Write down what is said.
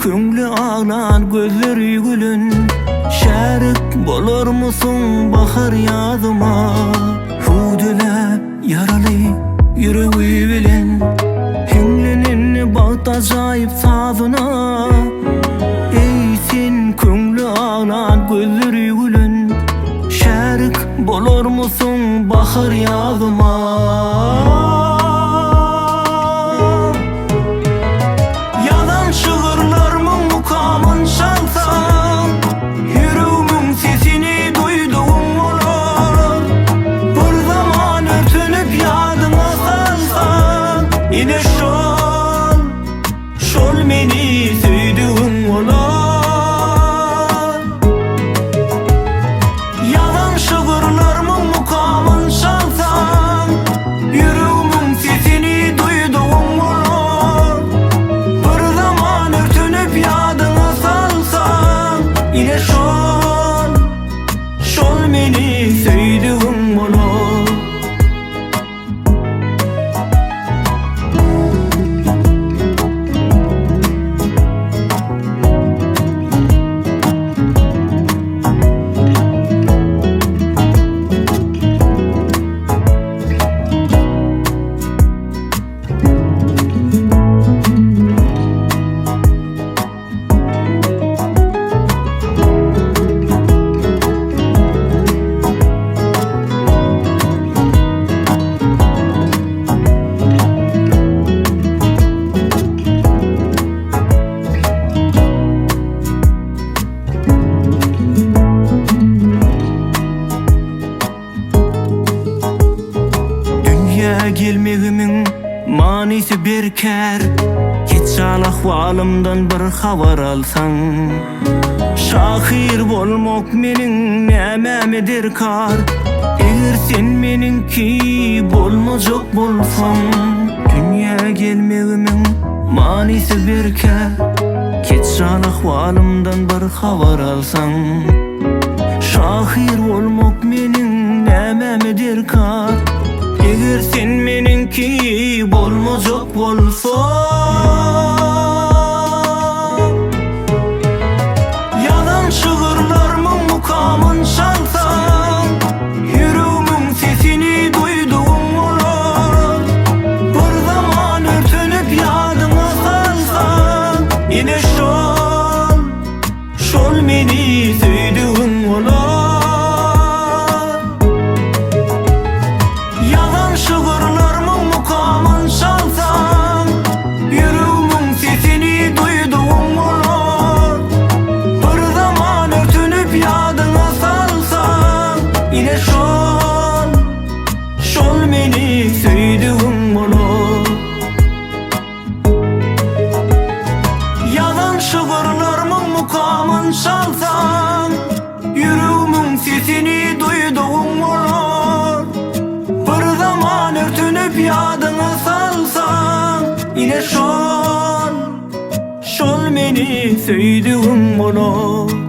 köngli ağlar gözleri gülün. Şerik bolar musun bahar yadıma? Hudile yaralı yüreği bilen, hinglenin bağıt acayip sazına. Ey sen köngli ağlar gözleri gülün. Şerik bolar musun bahar yadıma? Yalan şığırlarımın mukamın çalsam, yüreğimin sesini duyduğum olur. Bir zaman örtünüp yadıma salsam, yine şol meni söydüğüm olur. Yalan şığırlarımın mukamın çalsam, yüreğimin sesini duyduğum olur. Bir zaman örtünüp yadıma salsam, yine şol meni söydüğüm olur. Gelmeğimin manisi bir kär. Geçen ahvalımdan bir haber alsan, şahir bolmak menin nememidir kar. Eğer sen meninki bolmacak bolsan, dünya gelmeğimin manisi bir kär. Geçen ahvalımdan bir haber alsan, şahir bolmak menin nememidir kar. Eğer sen meninki bolmacak bolsan, yalan şığırlarımın mukamın çalsam, yüreğimin sesini duyduğum olur. Bir zaman örtünüp yadıma salsam, yine şol meni söydüğüm olur. Şığırlarımın mukamın çalsam, yüreğimin sesini duyduğum olur. Bir zaman örtünüp yadıma salsam, yine şol meni söydüğüm olur. Yalan şığırlarımın mukamın çalsam, yüreğimin sesini duyduğum olur. Bir zaman örtünüp yadıma salsam, yine şol meni söydüğüm olur.